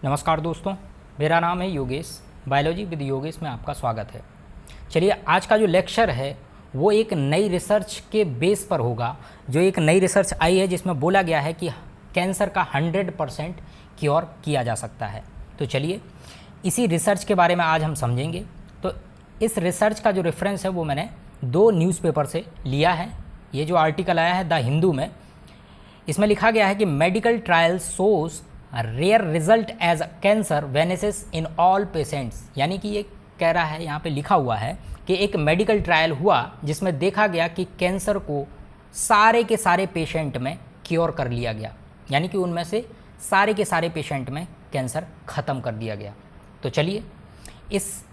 नमस्कार दोस्तों, मेरा नाम है योगेश। बायोलॉजी विद योगेश में आपका स्वागत है। चलिए, आज का जो लेक्चर है वो एक नई रिसर्च के बेस पर होगा। जो एक नई रिसर्च आई है जिसमें बोला गया है कि कैंसर का 100% क्योर किया जा सकता है। तो चलिए, इसी रिसर्च के बारे में आज हम समझेंगे। तो इस रिसर्च का जो रेफरेंस है वो मैंने 2 न्यूज़पेपर से लिया है। ये जो आर्टिकल आया है द हिंदू में, इसमें लिखा गया है कि medical trial shows rare result as cancer vanishes in all patients. यानी कि ये कह रहा है, यहाँ पे लिखा हुआ है कि एक मेडिकल ट्रायल हुआ जिसमें देखा गया कि कैंसर को सारे के सारे पेशेंट में क्योर कर लिया गया। यानी कि उनमें से सारे के सारे पेशेंट में कैंसर ख़त्म कर दिया गया। तो चलिए, इस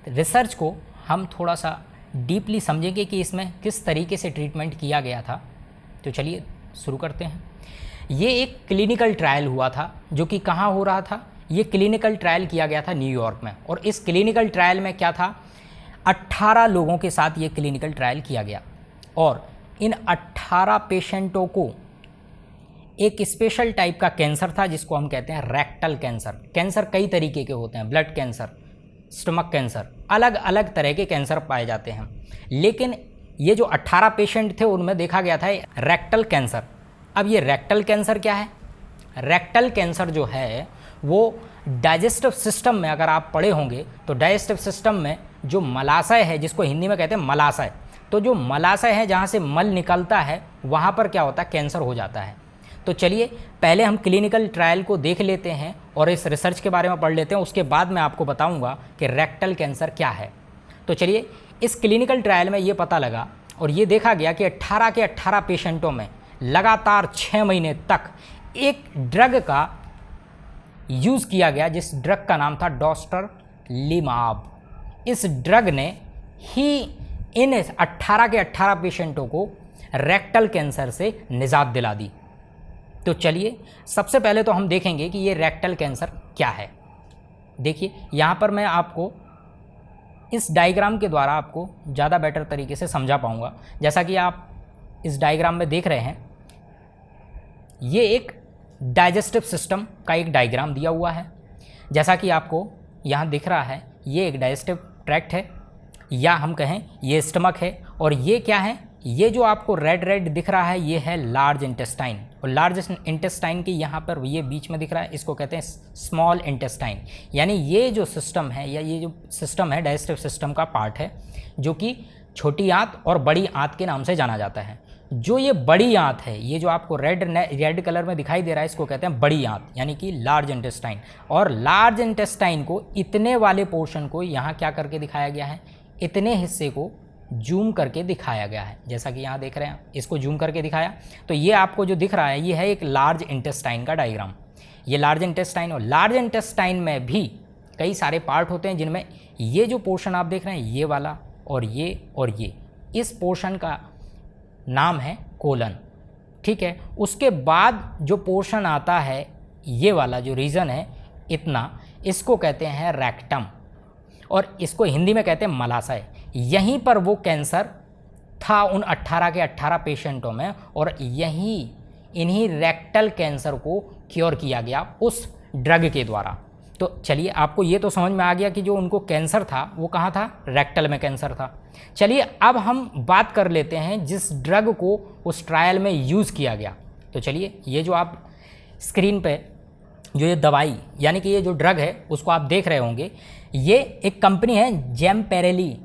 रिसर्च को हम थोड़ा सा डीपली समझेंगे कि इसमें किस तरीके से ट्रीटमेंट किया गया था। तो चलिए शुरू करते हैं। ये एक क्लिनिकल ट्रायल हुआ था जो कि कहाँ हो रहा था। ये क्लिनिकल ट्रायल किया गया था न्यूयॉर्क में। और इस क्लिनिकल ट्रायल में क्या था, 18 लोगों के साथ ये क्लिनिकल ट्रायल किया गया। और इन 18 पेशेंटों को एक स्पेशल टाइप का कैंसर था जिसको हम कहते हैं रेक्टल कैंसर। कैंसर कई तरीके के होते हैं, ब्लड कैंसर, स्टमक कैंसर, अलग अलग तरह के कैंसर पाए जाते हैं। लेकिन ये जो 18 पेशेंट थे उनमें देखा गया था रेक्टल कैंसर। अब ये रेक्टल कैंसर क्या है? रेक्टल कैंसर जो है वो डाइजेस्टिव सिस्टम में, अगर आप पढ़े होंगे तो डाइजेस्टिव सिस्टम में जो मलाशय है, जिसको हिंदी में कहते हैं मलाशय, तो जो मलाशय है जहाँ से मल निकलता है वहाँ पर क्या होता है, कैंसर हो जाता है। तो चलिए पहले हम क्लिनिकल ट्रायल को देख लेते हैं और इस रिसर्च के बारे में पढ़ लेते हैं। उसके बाद मैं आपको बताऊँगा कि रेक्टल कैंसर क्या है। तो चलिए, इस क्लिनिकल ट्रायल में ये पता लगा और ये देखा गया कि 18 के 18 पेशेंटों में लगातार 6 महीने तक एक ड्रग का यूज़ किया गया, जिस ड्रग का नाम था डोस्टरलिमाब। इस ड्रग ने ही इन 18 के 18 पेशेंटों को रेक्टल कैंसर से निजात दिला दी। तो चलिए, सबसे पहले तो हम देखेंगे कि ये रेक्टल कैंसर क्या है। देखिए, यहाँ पर मैं आपको इस डायग्राम के द्वारा आपको ज़्यादा बेटर तरीके से समझा पाऊँगा। जैसा कि आप इस डायग्राम में देख रहे हैं, ये एक डाइजेस्टिव सिस्टम का एक डायग्राम दिया हुआ है। जैसा कि आपको यहाँ दिख रहा है, ये एक डाइजेस्टिव ट्रैक्ट है, या हम कहें ये स्टमक है। और ये क्या है, ये जो आपको रेड रेड दिख रहा है ये है लार्ज इंटेस्टाइन। और लार्ज इंटेस्टाइन के यहाँ पर ये बीच में दिख रहा है, इसको कहते हैं स्मॉल इंटेस्टाइन। यानी ये जो सिस्टम है, या ये जो सिस्टम है डाइजेस्टिव सिस्टम का पार्ट है, जो कि छोटी आंत और बड़ी आंत के नाम से जाना जाता है। जो ये बड़ी आंत है, ये जो आपको रेड कलर में दिखाई दे रहा है, इसको कहते हैं बड़ी आंत, यानी कि लार्ज इंटेस्टाइन। और लार्ज इंटेस्टाइन को, इतने वाले पोर्शन को यहाँ क्या करके दिखाया गया है, इतने हिस्से को जूम करके दिखाया गया है। जैसा कि यहाँ देख रहे हैं, इसको जूम करके दिखाया। तो ये आपको जो दिख रहा है ये है एक लार्ज इंटेस्टाइन का डायग्राम। ये लार्ज इंटेस्टाइन, और लार्ज इंटेस्टाइन में भी कई सारे पार्ट होते हैं, जिनमें ये जो पोर्शन आप देख रहे हैं, ये वाला और ये, इस पोर्शन का नाम है कोलन। ठीक है, उसके बाद जो पोर्शन आता है, ये वाला जो रीजन है इतना, इसको कहते हैं रेक्टम, और इसको हिंदी में कहते हैं मलाशय। यहीं पर वो कैंसर था उन 18 के 18 पेशेंटों में, और इन्हीं रेक्टल कैंसर को क्योर किया गया उस ड्रग के द्वारा। तो चलिए, आपको ये तो समझ में आ गया कि जो उनको कैंसर था वो कहाँ था, रेक्टल में कैंसर था। चलिए, अब हम बात कर लेते हैं जिस ड्रग को उस ट्रायल में यूज़ किया गया। तो चलिए, ये जो आप स्क्रीन पे जो ये दवाई, यानी कि ये जो ड्रग है उसको आप देख रहे होंगे, ये एक कंपनी है जेमपेरेली,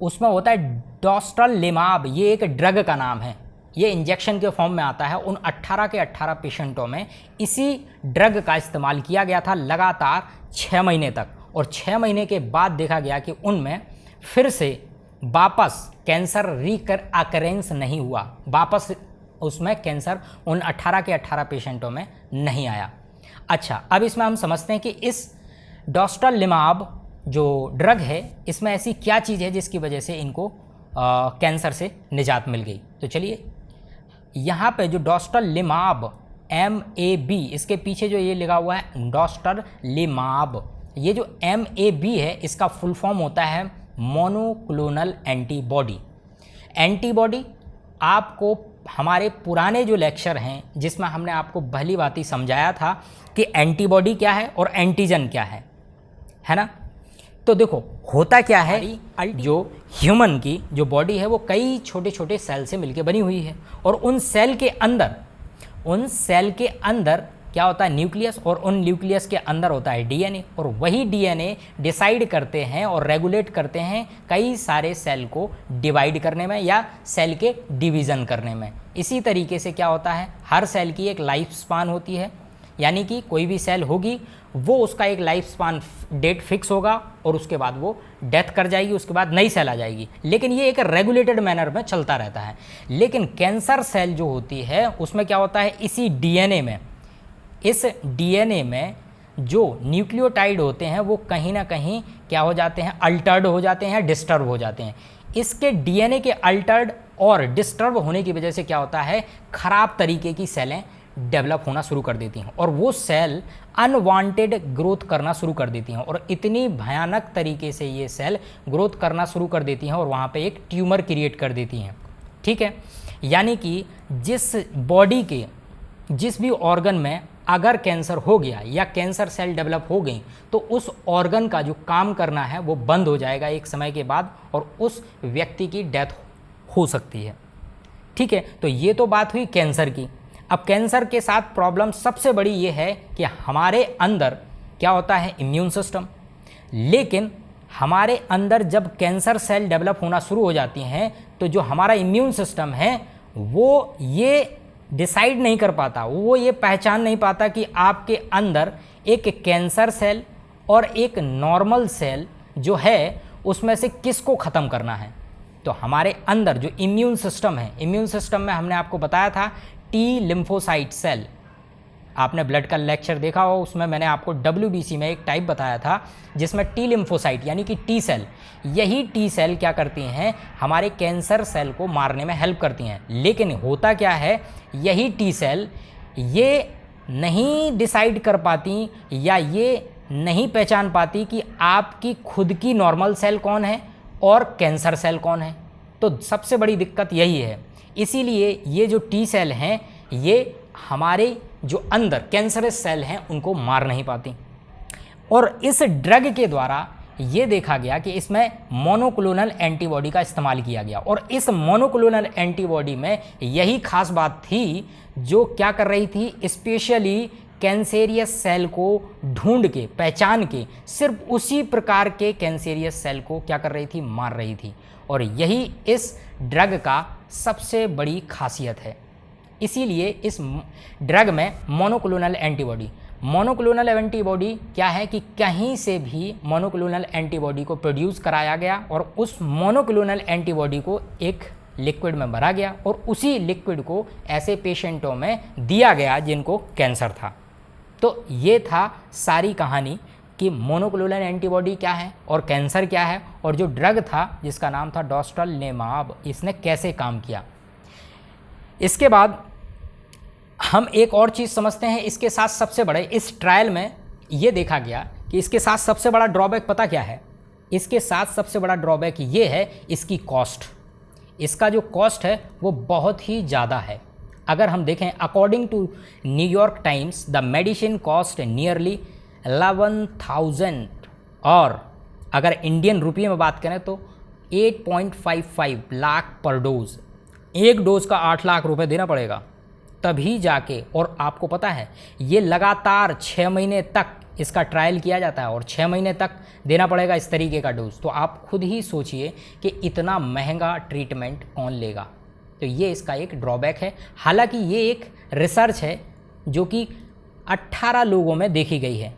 उसमें होता है डोस्टरलिमाब। ये एक ड्रग का नाम है, ये इंजेक्शन के फॉर्म में आता है। उन 18 के 18 पेशेंटों में इसी ड्रग का इस्तेमाल किया गया था लगातार 6 महीने तक। और 6 महीने के बाद देखा गया कि उनमें फिर से वापस कैंसर अकरेंस नहीं हुआ, वापस उसमें कैंसर उन 18 के 18 पेशेंटों में नहीं आया। अच्छा, अब इसमें हम समझते हैं कि इस डोस्टरलिमाब जो ड्रग है, इसमें ऐसी क्या चीज़ है जिसकी वजह से इनको कैंसर से निजात मिल गई। तो चलिए, यहाँ पे जो डोस्टरलिमाब MAB, इसके पीछे जो ये लिखा हुआ है डोस्टरलिमाब, ये जो MAB है इसका फुल फॉर्म होता है मोनोक्लोनल एंटीबॉडी। एंटीबॉडी आपको हमारे पुराने जो लेक्चर हैं जिसमें हमने आपको भली भांति समझाया था कि एंटीबॉडी क्या है और एंटीजन क्या है ना। तो देखो होता क्या है, जो ह्यूमन की जो बॉडी है वो कई छोटे छोटे सेल से मिलकर बनी हुई है, और उन सेल के अंदर क्या होता है, न्यूक्लियस, और उन न्यूक्लियस के अंदर होता है डीएनए, और वही डीएनए डिसाइड करते हैं और रेगुलेट करते हैं कई सारे सेल को डिवाइड करने में या सेल के डिवीज़न करने में। इसी तरीके से क्या होता है, हर सेल की एक लाइफ स्पान होती है, यानी कि कोई भी सेल होगी वो उसका एक लाइफ स्पान डेट फिक्स होगा और उसके बाद वो डेथ कर जाएगी, उसके बाद नई सेल आ जाएगी, लेकिन ये एक रेगुलेटेड मैनर में चलता रहता है। लेकिन कैंसर सेल जो होती है उसमें क्या होता है, इसी डीएनए में, इस डीएनए में जो न्यूक्लियोटाइड होते हैं वो कहीं ना कहीं क्या हो जाते हैं, अल्टर्ड हो जाते हैं, डिस्टर्ब हो जाते हैं। इसके डीएनए के अल्टर्ड और डिस्टर्ब होने की वजह से क्या होता है, खराब तरीके की सेलें डेवलप होना शुरू कर देती हैं, और वो सेल अनवांटेड ग्रोथ करना शुरू कर देती हैं, और इतनी भयानक तरीके से ये सेल ग्रोथ करना शुरू कर देती हैं और वहाँ पे एक ट्यूमर क्रिएट कर देती हैं। ठीक है, यानी कि जिस बॉडी के जिस भी ऑर्गन में अगर कैंसर हो गया या कैंसर सेल डेवलप हो गई तो उस ऑर्गन का जो काम करना है वो बंद हो जाएगा एक समय के बाद, और उस व्यक्ति की डेथ हो सकती है। ठीक है, तो ये तो बात हुई कैंसर की। अब कैंसर के साथ प्रॉब्लम सबसे बड़ी ये है कि हमारे अंदर क्या होता है, इम्यून सिस्टम। लेकिन हमारे अंदर जब कैंसर सेल डेवलप होना शुरू हो जाती हैं तो जो हमारा इम्यून सिस्टम है वो ये डिसाइड नहीं कर पाता, वो ये पहचान नहीं पाता कि आपके अंदर एक कैंसर सेल और एक नॉर्मल सेल जो है उसमें से किसको ख़त्म करना है। तो हमारे अंदर जो इम्यून सिस्टम है, इम्यून सिस्टम में हमने आपको बताया था टी लिम्फोसाइट सेल, आपने ब्लड का लेक्चर देखा हो, उसमें मैंने आपको WBC में एक टाइप बताया था जिसमें टी लिम्फोसाइट यानी कि टी सेल, यही टी सेल क्या करती हैं, हमारे कैंसर सेल को मारने में हेल्प करती हैं। लेकिन होता क्या है, यही टी सेल ये नहीं डिसाइड कर पाती या ये नहीं पहचान पाती कि आपकी खुद की नॉर्मल सेल कौन है और कैंसर सेल कौन है। तो सबसे बड़ी दिक्कत यही है। इसीलिए ये जो टी सेल हैं ये हमारे जो अंदर कैंसरस सेल हैं उनको मार नहीं पाती, और इस ड्रग के द्वारा ये देखा गया कि इसमें मोनोक्लोनल एंटीबॉडी का इस्तेमाल किया गया, और इस मोनोक्लोनल एंटीबॉडी में यही खास बात थी जो क्या कर रही थी, स्पेशली कैंसेरियस सेल को ढूंढ के पहचान के सिर्फ उसी प्रकार के कैंसेरियस सेल को क्या कर रही थी, मार रही थी। और यही इस ड्रग का सबसे बड़ी खासियत है। इसीलिए इस ड्रग में मोनोक्लोनल एंटीबॉडी क्या है कि कहीं से भी मोनोक्लोनल एंटीबॉडी को प्रोड्यूस कराया गया और उस मोनोक्लोनल एंटीबॉडी को एक लिक्विड में भरा गया और उसी लिक्विड को ऐसे पेशेंटों में दिया गया जिनको कैंसर था। तो ये था सारी कहानी कि मोनोक्लोनल एंटीबॉडी क्या है और कैंसर क्या है, और जो ड्रग था जिसका नाम था डोस्टलनेमाब, इसने कैसे काम किया। इसके बाद हम एक और चीज़ समझते हैं। इसके साथ सबसे बड़े इस ट्रायल में ये देखा गया कि इसके साथ सबसे बड़ा ड्रॉबैक पता क्या है, इसके साथ सबसे बड़ा ड्रॉबैक ये है इसकी कॉस्ट। इसका जो कॉस्ट है वो बहुत ही ज़्यादा है। अगर हम देखें according to New York times the medicine cost nearly 11,000, और अगर इंडियन रुपये में बात करें तो 8.55 लाख पर डोज। एक डोज का 8 लाख रुपए देना पड़ेगा तभी जाके, और आपको पता है ये लगातार 6 महीने तक इसका ट्रायल किया जाता है और 6 महीने तक देना पड़ेगा इस तरीके का डोज। तो आप खुद ही सोचिए कि इतना महंगा ट्रीटमेंट कौन लेगा। तो ये इसका एक ड्रॉबैक है। हालांकि ये एक रिसर्च है जो कि 18 लोगों में देखी गई है।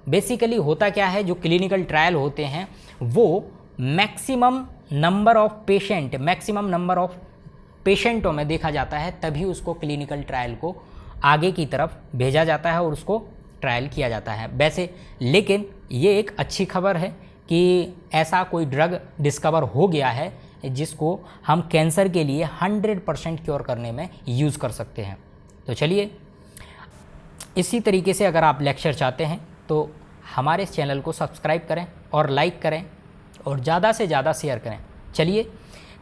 बेसिकली होता क्या है, जो क्लिनिकल ट्रायल होते हैं वो मैक्सिमम नंबर ऑफ पेशेंटों में देखा जाता है, तभी उसको क्लिनिकल ट्रायल को आगे की तरफ भेजा जाता है और उसको ट्रायल किया जाता है वैसे। लेकिन ये एक अच्छी खबर है कि ऐसा कोई ड्रग डिस्कवर हो गया है जिसको हम कैंसर के लिए 100% क्योर करने में यूज़ कर सकते हैं। तो चलिए, इसी तरीके से अगर आप लेक्चर चाहते हैं तो हमारे इस चैनल को सब्सक्राइब करें और लाइक करें और ज़्यादा से ज़्यादा शेयर करें। चलिए,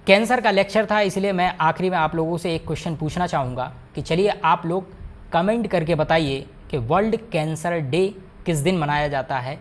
कैंसर का लेक्चर था इसलिए मैं आखिरी में आप लोगों से एक क्वेश्चन पूछना चाहूँगा कि चलिए आप लोग कमेंट करके बताइए कि वर्ल्ड कैंसर डे किस दिन मनाया जाता है,